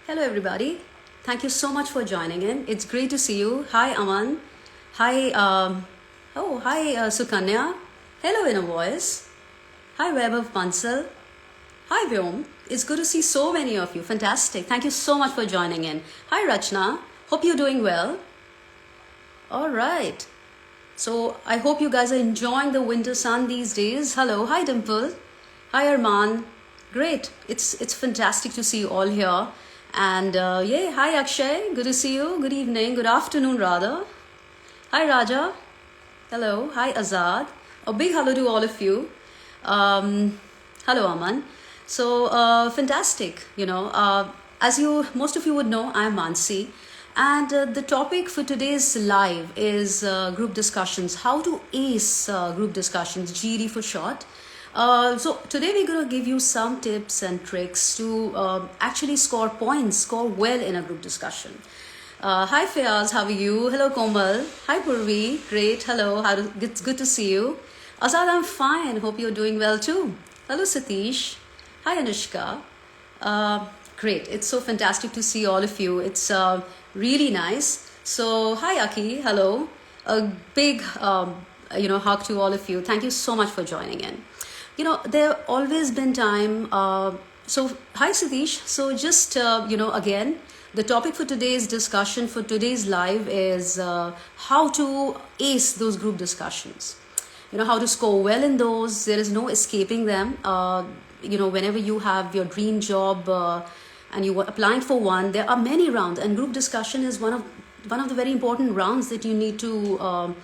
Hello, everybody. Thank you so much for joining in. It's great to see you. Hi, Aman. Hi, Sukanya. Hello, Inner Voice. Hi, Vaibhav Pansal. Hi, Vyom. It's good to see so many of you. Fantastic. Thank you so much for joining in. Hi, Rachna. Hope you're doing well. All right. So I hope you guys are enjoying the winter sun these days. Hello. Hi, Dimple. Hi, Arman. Great. It's fantastic to see you all here. And yeah, hi Akshay. Good to see you. Good evening. Good afternoon, rather. Hi, Raja. Hello. Hi, Azad. A big hello to all of you. Hello, Aman. So fantastic. As most of you would know, I'm Mansi. And the topic for today's live is group discussions, how to ace group discussions, GD for short. So today we're going to give you some tips and tricks to actually score points, score well in a group discussion. Hi Fayaz, how are you? Hello Komal. Hi Purvi, great. Hello, it's good to see you. Azad, I'm fine. Hope you're doing well too. Hello Satish. Hi Anushka. Great. It's so fantastic to see all of you. It's really nice. So hi Aki. Hello. A big hug to all of you. Thank you so much for joining in. There have always been time. So hi Satish. So just again, the topic for today's discussion, for today's live is how to ace those group discussions. How to score well in those. There is no escaping them. Whenever you have your dream job and you are applying for one, there are many rounds, and group discussion is one of the very important rounds that you need to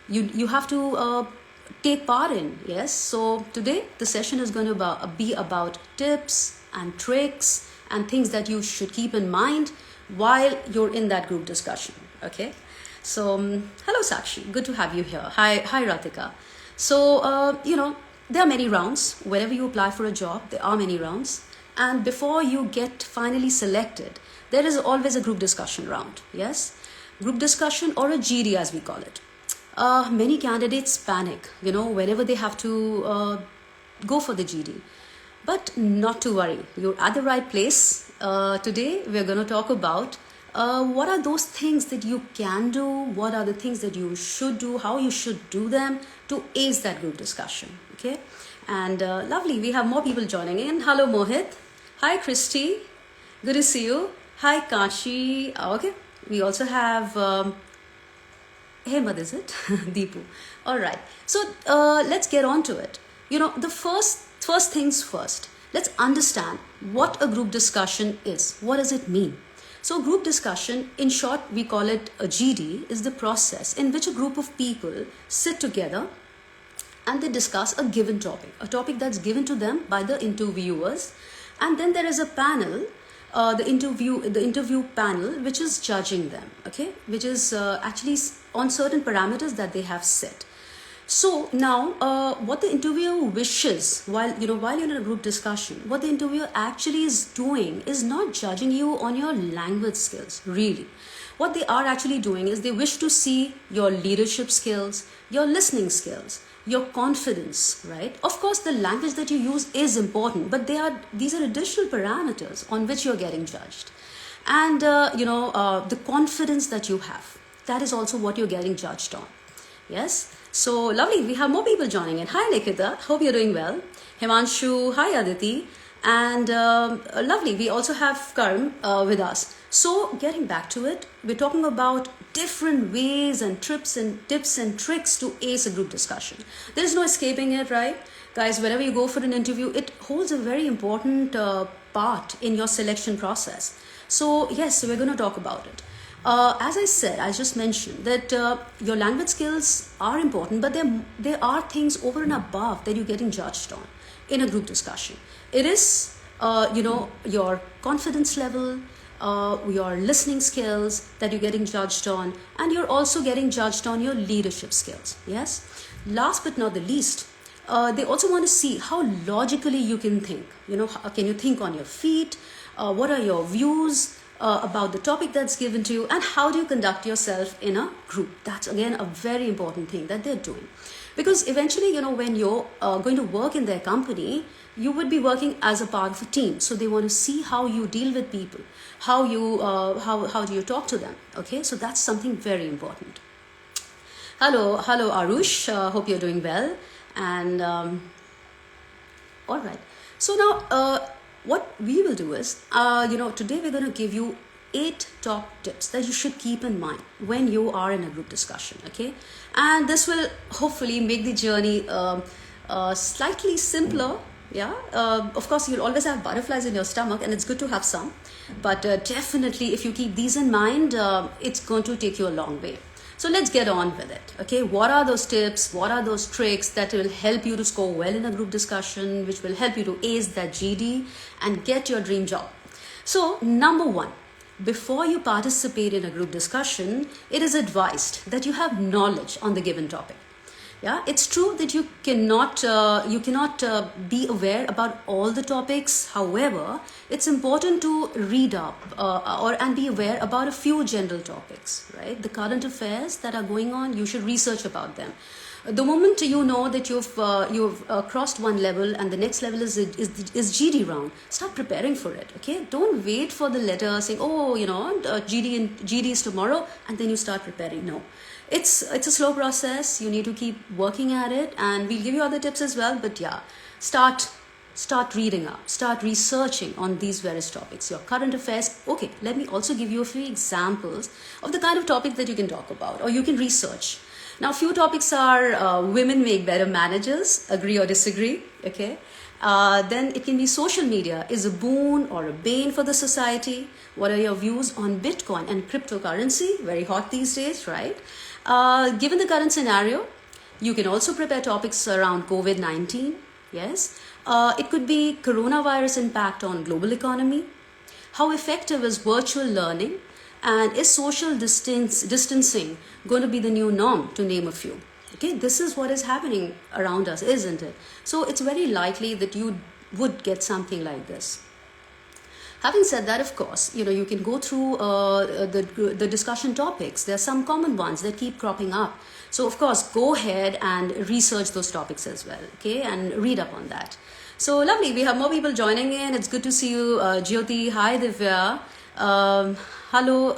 you have to take part in. Yes, so today the session is going to be about tips and tricks and things that you should keep in mind while you're in that group discussion. Okay, so hello Sakshi, good to have you here. Hi Ratika. So there are many rounds. Whenever you apply for a job, there are many rounds, and before you get finally selected, there is always a group discussion round. Yes, group discussion, or a GD as we call it. Many candidates panic, whenever they have to go for the GD. But not to worry, you're at the right place. Today, we're going to talk about what are those things that you can do, what are the things that you should do, how you should do them to ace that group discussion. Okay, and lovely, we have more people joining in. Hello, Mohit. Hi, Christy. Good to see you. Hi, Kashi. Okay, we also have... Hemad, is it? Deepu. All right. So let's get on to it. The first things first. Let's understand what a group discussion is. What does it mean? So group discussion, in short, we call it a GD, is the process in which a group of people sit together and they discuss a given topic, a topic that's given to them by the interviewers. And then there is a panel, the interview panel, which is judging them, okay, which is actually on certain parameters that they have set. So now what the interviewer wishes while you're in a group discussion, what the interviewer actually is doing is not judging you on your language skills, really. What they are actually doing is they wish to see your leadership skills, your listening skills, your confidence, right? Of course, the language that you use is important, but these are additional parameters on which you're getting judged. And, the confidence that you have, that is also what you're getting judged on. Yes? So, lovely. We have more people joining in. Hi, Nikita. Hope you're doing well. Himanshu. Hi, Aditi. And lovely. We also have Karim with us. So, getting back to it, we're talking about different ways and tips and tricks to ace a group discussion. There is no escaping it, right? Guys, whenever you go for an interview, it holds a very important part in your selection process. So, yes, we're going to talk about it. As I said, I just mentioned that your language skills are important, but there are things over and above that you're getting judged on in a group discussion. It is, your confidence level, your listening skills that you're getting judged on, and you're also getting judged on your leadership skills. Yes. Last but not the least, they also want to see how logically you can think. Can you think on your feet? What are your views about the topic that's given to you, and how do you conduct yourself in a group? That's again a very important thing that they're doing. Because eventually, when you're going to work in their company, you would be working as a part of a team. So they want to see how you deal with people, how do you talk to them. Okay, so that's something very important. Hello, Arush. Hope you're doing well. And all right. So now, what we will do is, today we're going to give you 8 top tips that you should keep in mind when you are in a group discussion. Okay, and this will hopefully make the journey slightly simpler. Yeah, of course, you'll always have butterflies in your stomach, and it's good to have some. But definitely, if you keep these in mind, it's going to take you a long way. So let's get on with it. Okay, what are those tips? What are those tricks that will help you to score well in a group discussion, which will help you to ace that GD and get your dream job? So, number 1, before you participate in a group discussion, it is advised that you have knowledge on the given topic. Yeah, it's true that you cannot be aware about all the topics. However, it's important to read up and be aware about a few general topics, right? The current affairs that are going on, you should research about them. The moment you know that you've crossed one level and the next level is GD round, start preparing for it. Okay, don't wait for the letter saying, GD is tomorrow, and then you start preparing. No. It's a slow process. You need to keep working at it, and we'll give you other tips as well. But yeah, start reading up, start researching on these various topics, your current affairs. Okay, let me also give you a few examples of the kind of topics that you can talk about or you can research. Now, few topics are women make better managers, agree or disagree. Okay. Then it can be social media is a boon or a bane for the society. What are your views on Bitcoin and cryptocurrency? Very hot these days, right? Given the current scenario, you can also prepare topics around COVID-19. Yes. It could be coronavirus impact on global economy. How effective is virtual learning? And is social distancing going to be the new norm, to name a few? Okay, this is what is happening around us, isn't it? So it's very likely that you would get something like this. Having said that, of course, you can go through the discussion topics. There are some common ones that keep cropping up. So, of course, go ahead and research those topics as well, okay, and read up on that. So, lovely. We have more people joining in. It's good to see you, Jyoti. Hi, Divya. Hello,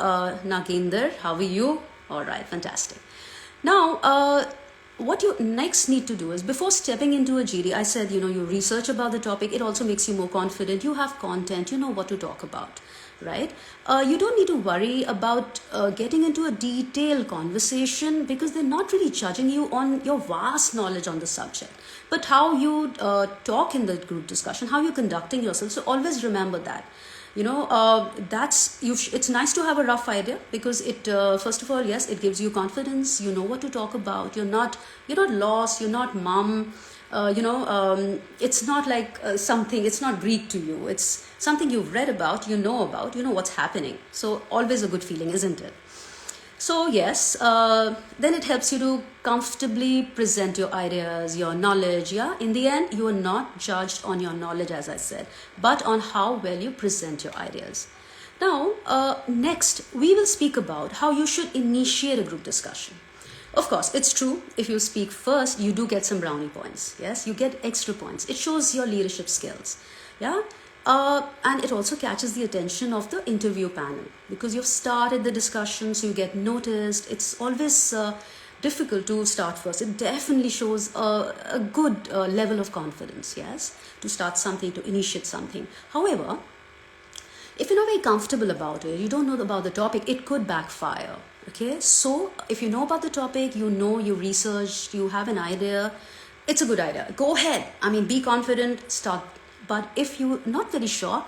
Naginder. How are you? All right, fantastic. Now, what you next need to do is, before stepping into a GD, I said, you research about the topic. It also makes you more confident. You have content. You know what to talk about, right? You don't need to worry about getting into a detailed conversation, because they're not really judging you on your vast knowledge on the subject, but how you talk in the group discussion, how you're conducting yourself. So always remember that. It's nice to have a rough idea, because it first of all, yes, it gives you confidence. You know what to talk about. You're not lost. You're not mum. It's not like something. It's not Greek to you. It's something you've read about. You know what's happening. So always a good feeling, isn't it? So yes, then it helps you to comfortably present your ideas, your knowledge. Yeah, in the end, you are not judged on your knowledge, as I said, but on how well you present your ideas. Now, next, we will speak about how you should initiate a group discussion. Of course, it's true. If you speak first, you do get some brownie points. Yes, you get extra points. It shows your leadership skills. Yeah. And it also catches the attention of the interview panel, because you've started the discussion, so you get noticed. It's always difficult to start first. It definitely shows a good level of confidence, yes, to start something, to initiate something. However, if you're not very comfortable about it, you don't know about the topic, it could backfire. Okay, so if you know about the topic, you researched, you have an idea, it's a good idea. Go ahead. Be confident, start. But if you're not very sure,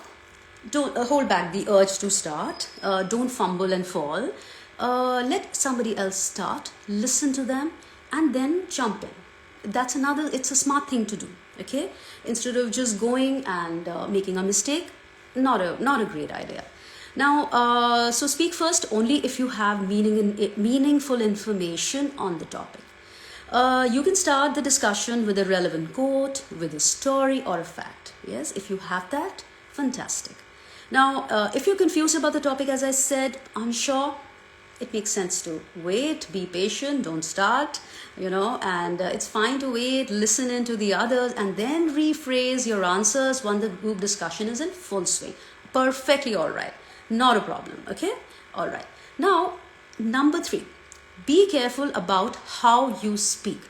don't hold back the urge to start. Don't fumble and fall. Let somebody else start, listen to them, and then jump in. It's a smart thing to do, okay? Instead of just going and making a mistake, not a great idea. Now, so speak first only if you have meaningful information on the topic. You can start the discussion with a relevant quote, with a story or a fact. Yes, if you have that, fantastic. Now, if you're confused about the topic, as I said, unsure, it makes sense to wait, be patient, don't start, and it's fine to wait, listen into the others, and then rephrase your answers when the group discussion is in full swing. Perfectly all right. Not a problem. Okay? All right. Now, number 3, be careful about how you speak.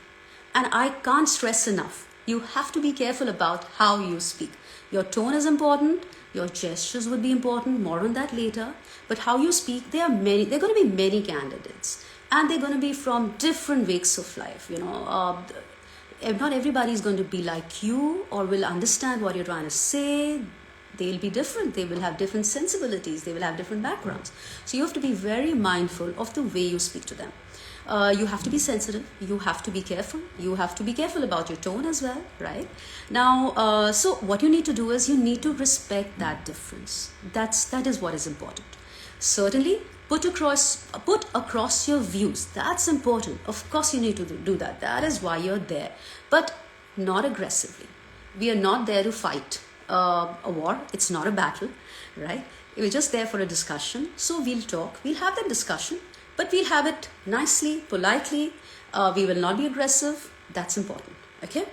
And I can't stress enough. You have to be careful about how you speak. Your tone is important. Your gestures would be important. More on that later. But how you speak, there are going to be many candidates. And they're going to be from different walks of life. Not everybody is going to be like you or will understand what you're trying to say. They'll be different. They will have different sensibilities. They will have different backgrounds. So you have to be very mindful of the way you speak to them. You have to be sensitive. You have to be careful. You have to be careful about your tone as well, right? Now, so what you need to do is you need to respect that difference. That is what is important. Certainly, put across your views. That's important. Of course, you need to do that. That is why you're there. But not aggressively. We are not there to fight a war. It's not a battle, right? We're just there for a discussion. So we'll talk. We'll have that discussion. But we'll have it nicely, politely. We will not be aggressive. That's important. Okay?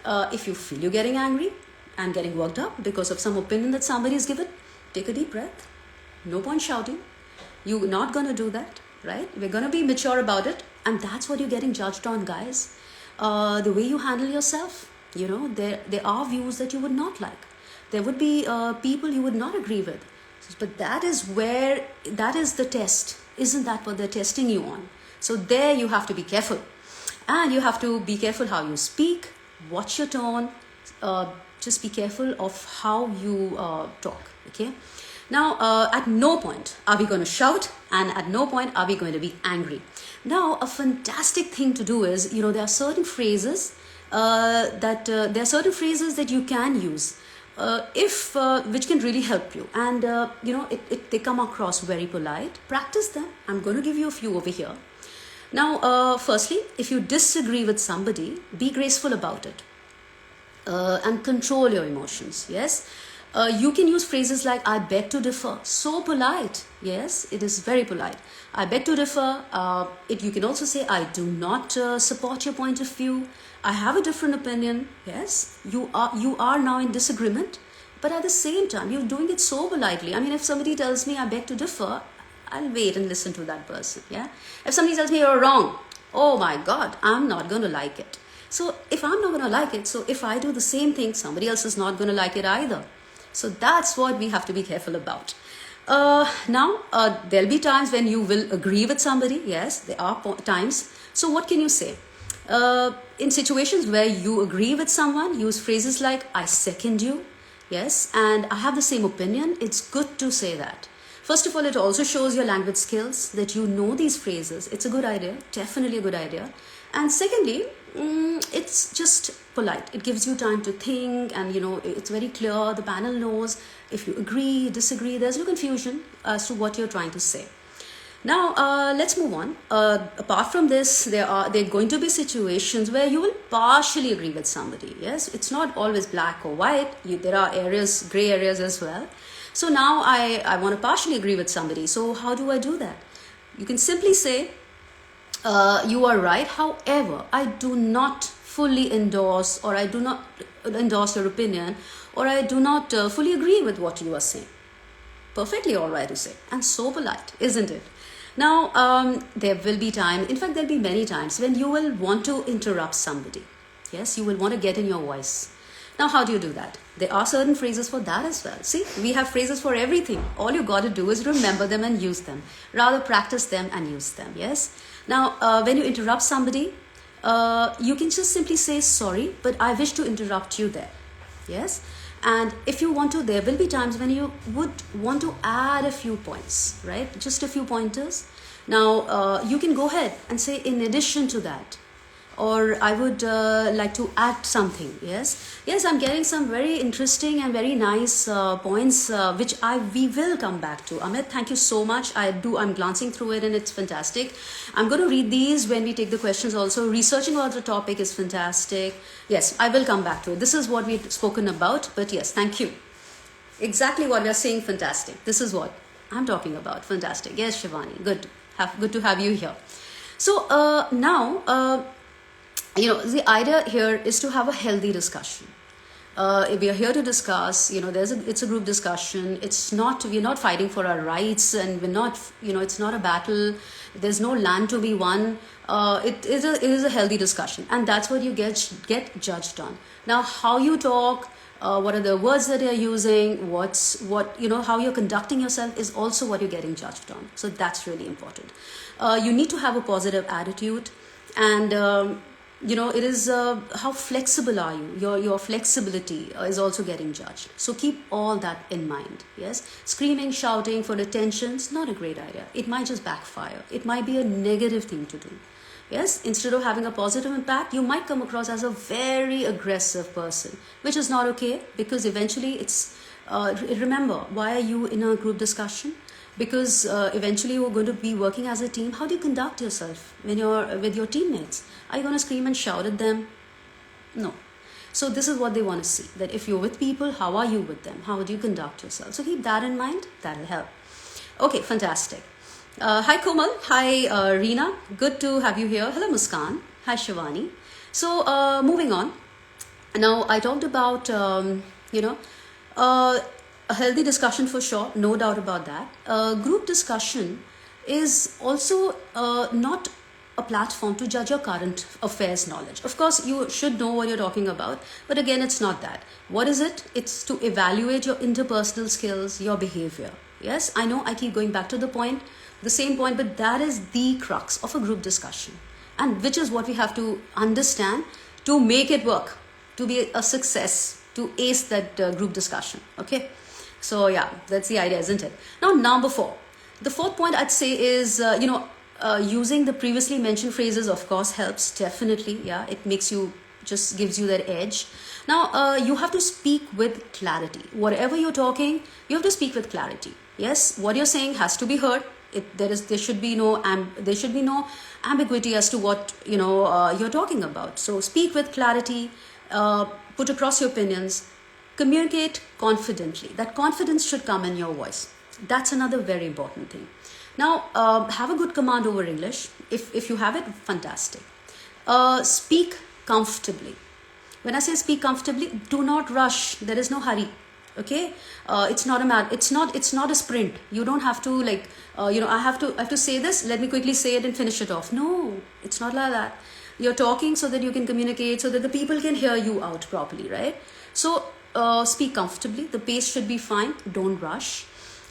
If you feel you're getting angry and getting worked up because of some opinion that somebody has given, take a deep breath. No point shouting. You're not going to do that, right? We're going to be mature about it. And that's what you're getting judged on, guys. The way you handle yourself. There are views that you would not like. There would be people you would not agree with. But that is the test. Isn't that what they're testing you on? So there you have to be careful. And you have to be careful how you speak. Watch your tone. Just be careful of how you talk. Okay? Now, at no point are we going to shout, and at no point are we going to be angry. Now, a fantastic thing to do is, there are certain phrases that you can use. Which can really help you, and they come across very polite. Practice them. I'm going to give you a few over here. Now, firstly, if you disagree with somebody, be graceful about it and control your emotions. Yes, you can use phrases like "I beg to differ." So polite. Yes, it is very polite. I beg to differ. You can also say, "I do not support your point of view. I have a different opinion." Yes, you are now in disagreement, but at the same time, you're doing it so politely. I mean, if somebody tells me I beg to differ, I'll wait and listen to that person. Yeah. If somebody tells me you're wrong, oh my God, I'm not going to like it. So if I'm not going to like it, so if I do the same thing, somebody else is not going to like it either. So that's what we have to be careful about. Now, there'll be times when you will agree with somebody. Yes, there are times. So what can you say? In situations where you agree with someone, use phrases like, "I second you." Yes, and "I have the same opinion." It's good to say that. First of all, it also shows your language skills that you know these phrases. It's a good idea, definitely a good idea. And secondly, it's just polite. It gives you time to think, and it's very clear. The panel knows if you agree, disagree. There's no confusion as to what you're trying to say. Now, let's move on. Apart from this, there are going to be situations where you will partially agree with somebody. Yes, it's not always black or white. There are gray areas as well. So now I want to partially agree with somebody. So how do I do that? You can simply say, "You are right. However, I do not fully endorse, or I do not endorse your opinion, or I do not fully agree with what you are saying." Perfectly all right to say, and so polite, isn't it? Now, there will be time, in fact, there'll be many times when you will want to interrupt somebody. Yes, you will want to get in your voice. Now, how do you do that? There are certain phrases for that as well. See, we have phrases for everything. All you got to do is remember them and use them. Rather, practice them and use them. Yes. Now, when you interrupt somebody, you can just simply say, "Sorry, but I wish to interrupt you there." Yes. And if you want to, there will be times when you would want to add a few points, right? Just a few pointers. Now, you can go ahead and say, "In addition to that," or "I would like to add something." Yes, I'm getting some very interesting and very nice points, which we will come back to. Amit, thank you so much. I'm glancing through it and it's fantastic. I'm going to read these when we take the questions also. Researching about the topic is fantastic. Yes, I will come back to it. This is what we've spoken about, but yes, thank you. Exactly what we're saying, fantastic. This is what I'm talking about, fantastic. Yes, Shivani, good. Good to have you here. So now, the idea here is to have a healthy discussion. We are here to discuss, it's a group discussion. We're not fighting for our rights, and we're not, it's not a battle. There's no land to be won. It is a healthy discussion, and that's what you get judged on. Now, how you talk, what are the words that you're using, how you're conducting yourself is also what you're getting judged on. So that's really important. You need to have a positive attitude, and it is how flexible are you. Your flexibility is also getting judged. So keep all that in mind. Yes, screaming, shouting for attention is not a great idea. It might just backfire. It might be a negative thing to do. Yes, instead of having a positive impact, you might come across as a very aggressive person, which is not okay, because eventually remember, why are you in a group discussion? Because eventually you're going to be working as a team. How do you conduct yourself when you're with your teammates? Are you going to scream and shout at them? No. So this is what they want to see, that if you're with people, how are you with them? How do you conduct yourself? So keep that in mind. That'll help. Okay, fantastic. Hi Komal. Hi Reena. Good to have you here. Hello Muskan. Hi Shivani. So moving on. Now I talked about, a healthy discussion for sure, no doubt about that. Group discussion is also not a platform to judge your current affairs knowledge. Of course, you should know what you're talking about, but again, it's not that. What is it? It's to evaluate your interpersonal skills, your behavior. Yes, I know I keep going back to the same point, but that is the crux of a group discussion, and which is what we have to understand to make it work, to be a success, to ace that group discussion. Okay. So yeah, that's the idea, isn't it? Now, number 4. The fourth point I'd say is, using the previously mentioned phrases, of course, helps definitely. Yeah, it just gives you that edge. Now, you have to speak with clarity. Whatever you're talking, you have to speak with clarity. Yes, what you're saying has to be heard. There should be no ambiguity as to what you're talking about. So speak with clarity. Put across your opinions. Communicate confidently. That confidence should come in your voice. That's another very important thing. Now, have a good command over English. If you have it, fantastic. Speak comfortably. When I say speak comfortably, do not rush. There is no hurry. Okay, it's not a sprint. You don't have to I have to say this. Let me quickly say it and finish it off. No, it's not like that. You're talking so that you can communicate, so that the people can hear you out properly, right? So speak comfortably. The pace should be fine. Don't rush.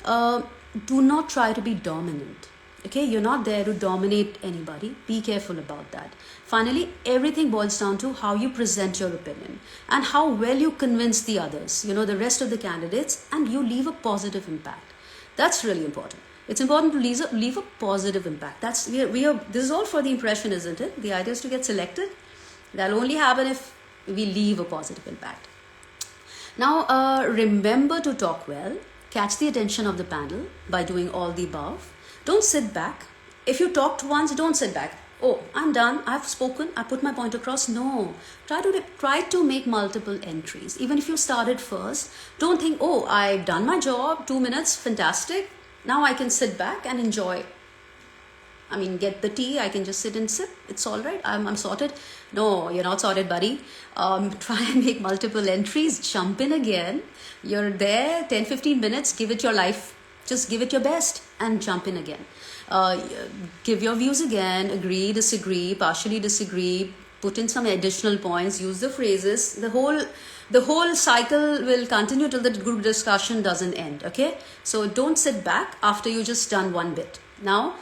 Do not try to be dominant. Okay, you're not there to dominate anybody. Be careful about that. Finally, everything boils down to how you present your opinion and how well you convince the others, the rest of the candidates, and you leave a positive impact. That's really important. It's important to leave a positive impact. This is all for the impression, isn't it? The idea is to get selected. That'll only happen if we leave a positive impact. Now, remember to talk well. Catch the attention of the panel by doing all the above. Don't sit back. If you talked once, don't sit back. Oh, I'm done. I've spoken. I put my point across. No. Try to make multiple entries. Even if you started first, don't think, oh, I've done my job. 2 minutes. Fantastic. Now I can sit back and enjoy. Get the tea. I can just sit and sip. It's all right. I'm sorted. No, you're not sorted, buddy. Try and make multiple entries. Jump in again. You're there 10-15 minutes. Give it your life. Just give it your best and jump in again. Give your views again. Agree, disagree, partially disagree. Put in some additional points. Use the phrases. The whole cycle will continue till the group discussion doesn't end. Okay? So don't sit back after you just done one bit. Now,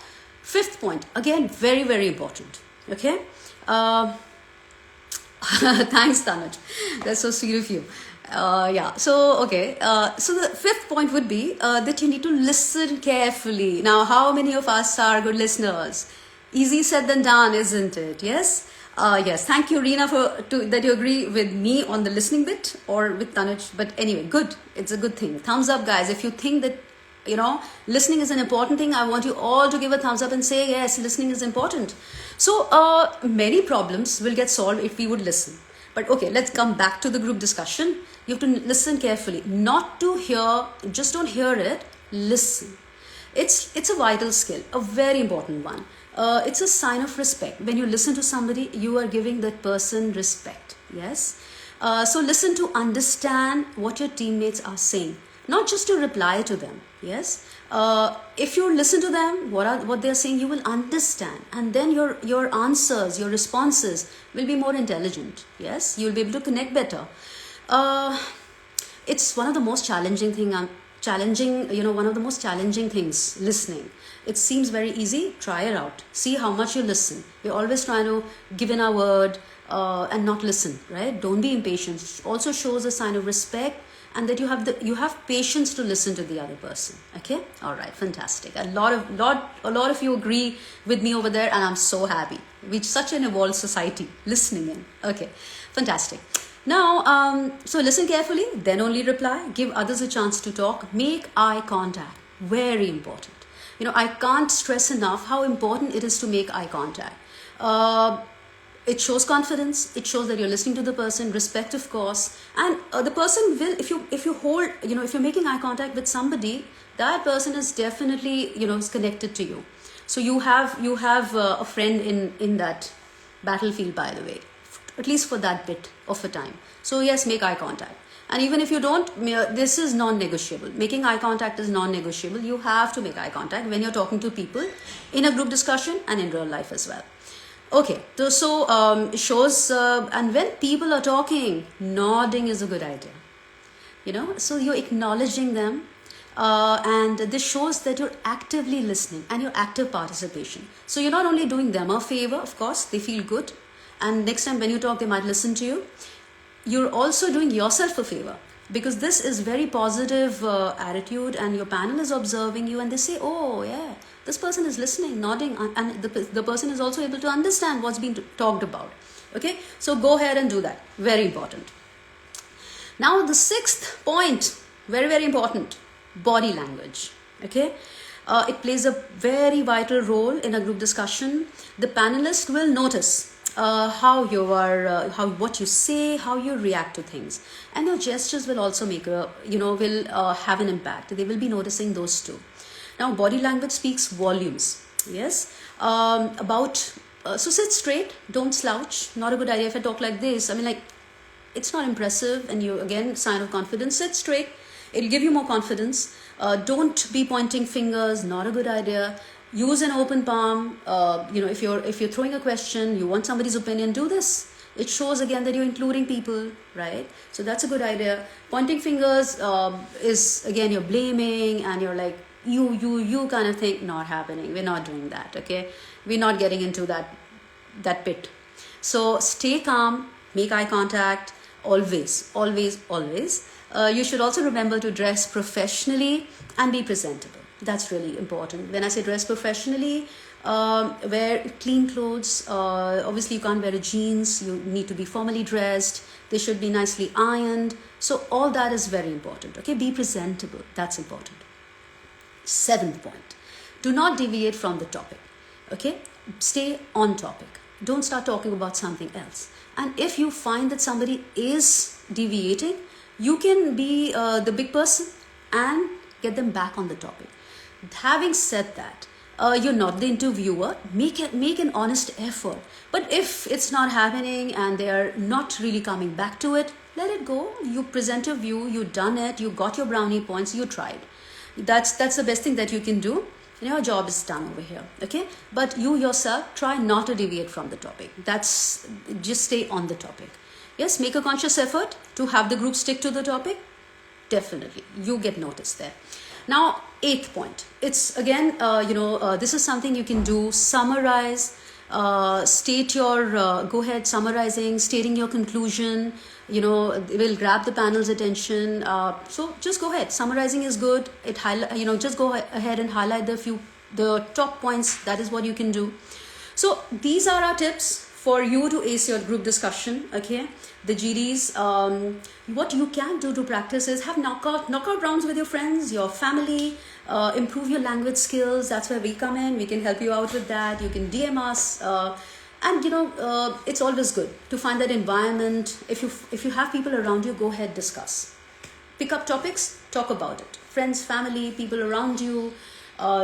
5th point. Again, very, very important. Okay? Thanks, Tanuj. That's so sweet of you. So the 5th point would be that you need to listen carefully. Now, how many of us are good listeners? Easy said than done, isn't it? Yes? Yes. Thank you, Reena, that you agree with me on the listening bit, or with Tanuj. But anyway, good. It's a good thing. Thumbs up, guys. If you think that, listening is an important thing, I want you all to give a thumbs up and say, yes, listening is important. So many problems will get solved if we would listen. But okay, let's come back to the group discussion. You have to listen carefully. Not to hear, just don't hear it, listen. It's a vital skill, a very important one. It's a sign of respect. When you listen to somebody, you are giving that person respect. Yes. So listen to understand what your teammates are saying, not just to reply to them. Yes. If you listen to them, what they're saying, you will understand, and then your answers, your responses will be more intelligent. Yes, you'll be able to connect better. It's one of the most one of the most challenging things, listening. It seems very easy. Try it out. See how much you listen. We're always trying to give in our word and not listen, right? Don't be impatient. It also shows a sign of respect, and that you have patience to listen to the other person. Okay, all right, fantastic. A lot of you agree with me over there, and I'm so happy. We're such an evolved society, listening in. Okay, fantastic. Now, so listen carefully, then only reply. Give others a chance to talk. Make eye contact. Very important. I can't stress enough how important it is to make eye contact. It shows confidence. It shows that you're listening to the person, respect, of course, and the person will. If you hold, if you're making eye contact with somebody, that person is definitely is connected to you. So you have a friend in that battlefield, by the way, at least for that bit of a time. So yes, make eye contact. And even if you don't, this is non-negotiable. Making eye contact is non-negotiable. You have to make eye contact when you're talking to people in a group discussion and in real life as well. Okay, so shows, and when people are talking, nodding is a good idea. So you're acknowledging them, and this shows that you're actively listening and your active participation. So you're not only doing them a favor, of course, they feel good, and next time when you talk, they might listen to you. You're also doing yourself a favor, because this is very positive attitude, and your panel is observing you, and they say, oh yeah, this person is listening, nodding, and the person is also able to understand what's being talked about. Okay, so go ahead and do that. Very important. Now the sixth point, very, very important, body language. Okay, it plays a very vital role in a group discussion. The panelist will notice how you are, what you say, how you react to things, and your gestures will also have an impact. They will be noticing those too. Now, body language speaks volumes. Yes, so sit straight, don't slouch. Not a good idea if I talk like this. It's not impressive, and you again sign of confidence. Sit straight. It'll give you more confidence. Don't be pointing fingers. Not a good idea. Use an open palm. If you're throwing a question, you want somebody's opinion, do this. It shows again that you're including people, right? So that's a good idea. Pointing fingers is again, you're blaming, and you're like you kind of thing. Not happening. We're not doing that. Okay, we're not getting into that pit. So stay calm. Make eye contact. Always, always, always. You should also remember to dress professionally and be presentable. That's really important. When I say dress professionally, wear clean clothes. Obviously, you can't wear jeans. You need to be formally dressed. They should be nicely ironed. So all that is very important. Okay, be presentable. That's important. Seventh point, do not deviate from the topic. Okay, stay on topic. Don't start talking about something else. And if you find that somebody is deviating, you can be the big person and get them back on the topic. Having said that, you're not the interviewer. Make an honest effort. But if it's not happening and they are not really coming back to it, let it go. You present your view. You've done it. You got your brownie points. You tried. That's the best thing that you can do. Your job is done over here. Okay, but you yourself try not to deviate from the topic. Just stay on the topic. Yes, make a conscious effort to have the group stick to the topic. Definitely, you get noticed there. Now, eighth point. It's again, this is something you can do. Summarize, state your, go ahead, summarizing, stating your conclusion. It will grab the panel's attention. So just go ahead. Summarizing is good. Just go ahead and highlight the top points. That is what you can do. So these are our tips for you to ace your group discussion. Okay, the GDs. What you can do to practice is have knockout rounds with your friends, your family. Improve your language skills. That's where we come in. We can help you out with that. You can DM us. And it's always good to find that environment. If you have people around you, go ahead, discuss. Pick up topics, talk about it. Friends, family, people around you.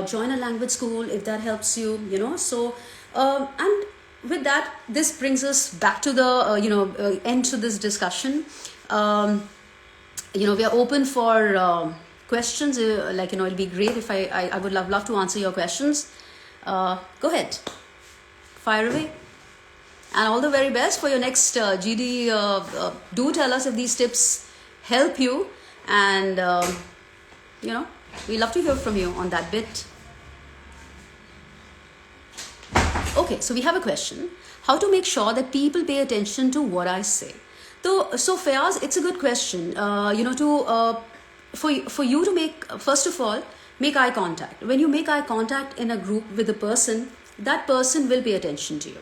join a language school if that helps you, So, and with that, this brings us back to the, end to this discussion. We are open for questions. It'll be great if I would love to answer your questions. Go ahead. Fire away. And all the very best for your next GD. Do tell us if these tips help you. And, we love to hear from you on that bit. Okay, so we have a question. How to make sure that people pay attention to what I say? So Fayaz, it's a good question. For you to make, first of all, make eye contact. When you make eye contact in a group with a person, that person will pay attention to you.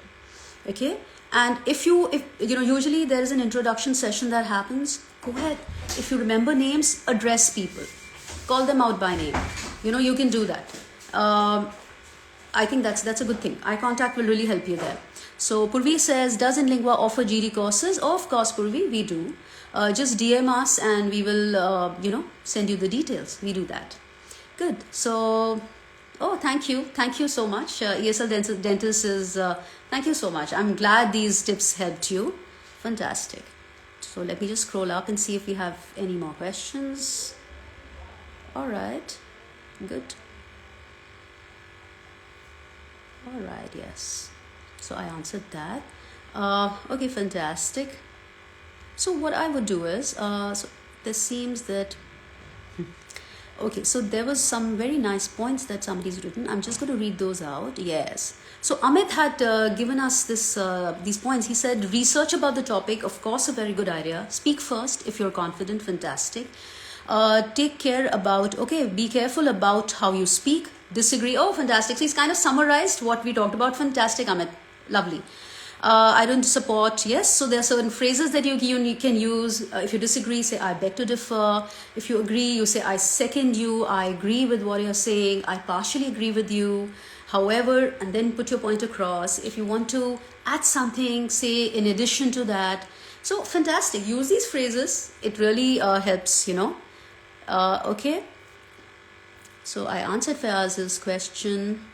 Okay? And if usually there is an introduction session that happens, go ahead. If you remember names, address people. Call them out by name. You can do that. I think that's a good thing. Eye contact will really help you there. So Purvi says, does InLingua offer GD courses? Of course, Purvi, we do. Just DM us and we will, send you the details. We do that. Good. So, thank you. Thank you so much. ESL Dentist is, thank you so much. I'm glad these tips helped you. Fantastic. So let me just scroll up and see if we have any more questions. All right. Good. All right. Yes. So I answered that. Okay, fantastic. So what I would do is, so there seems that, okay, so there was some very nice points that somebody's written. I'm just going to read those out. Yes. So Amit had given us these points. He said, research about the topic, of course, a very good idea. Speak first if you're confident, fantastic. Take care about, be careful about how you speak. Disagree. Oh, fantastic. So he's kind of summarized what we talked about. Fantastic, Amit. Lovely. I don't support, yes. So there are certain phrases that you can use. If you disagree, say, I beg to differ. If you agree, you say, I second you. I agree with what you're saying. I partially agree with you. However, and then put your point across. If you want to add something, say, in addition to that. So fantastic. Use these phrases. It really helps, okay. So I answered Fayaz's question.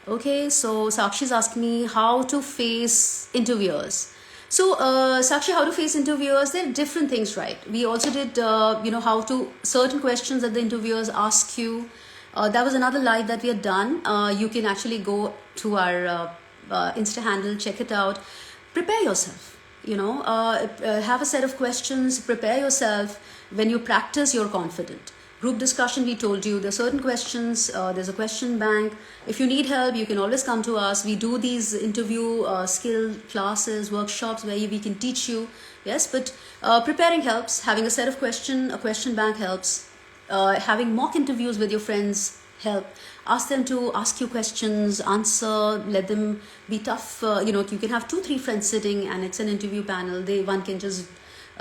Okay, so Sakshi's asking me how to face interviewers. So Sakshi, how to face interviewers? There are different things, right? We also did, how to, certain questions that the interviewers ask you. That was another live that we had done. You can actually go to our Insta handle, check it out. Prepare yourself, have a set of questions, prepare yourself. When you practice, you're confident. Group discussion, we told you, there are certain questions, there's a question bank. If you need help, you can always come to us. We do these interview skill classes, workshops where we can teach you. Yes, but preparing helps. Having a set of a question bank helps. Having mock interviews with your friends help. Ask them to ask you questions, answer, let them be tough. You can have 2-3 friends sitting and it's an interview panel. One can just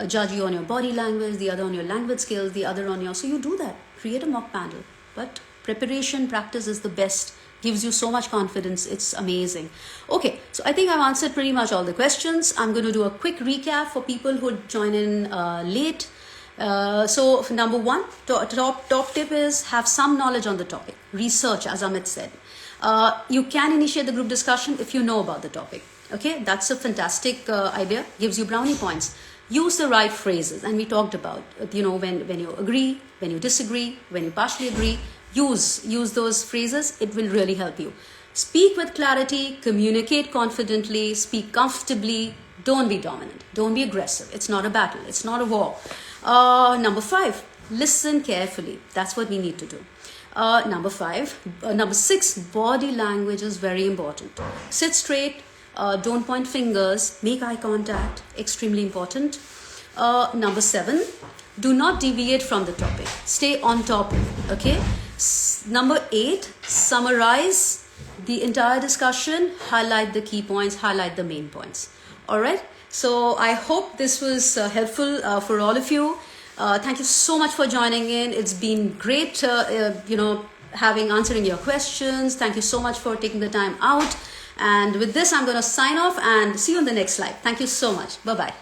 judge you on your body language, the other on your language skills, the other on your... So you do that. Create a mock panel. But preparation, practice is the best. Gives you so much confidence. It's amazing. Okay, so I think I've answered pretty much all the questions. I'm going to do a quick recap for people who join in late. So number 1, top tip is have some knowledge on the topic. Research, as Amit said. You can initiate the group discussion if you know about the topic. Okay, that's a fantastic idea. Gives you brownie points. Use the right phrases, and we talked about, when you agree, when you disagree, when you partially agree, use those phrases. It will really help you. Speak with clarity, communicate confidently, speak comfortably. Don't be dominant. Don't be aggressive. It's not a battle. It's not a war. Number 5, listen carefully. That's what we need to do. Number 6, body language is very important. Sit straight. Don't point fingers, make eye contact, extremely important. Number 7, do not deviate from the topic. Stay on topic, okay? Number 8, summarize the entire discussion, highlight the key points, highlight the main points. All right? So I hope this was helpful for all of you. Thank you so much for joining in. It's been great, answering your questions. Thank you so much for taking the time out. And with this, I'm going to sign off and see you on the next slide. Thank you so much. Bye-bye.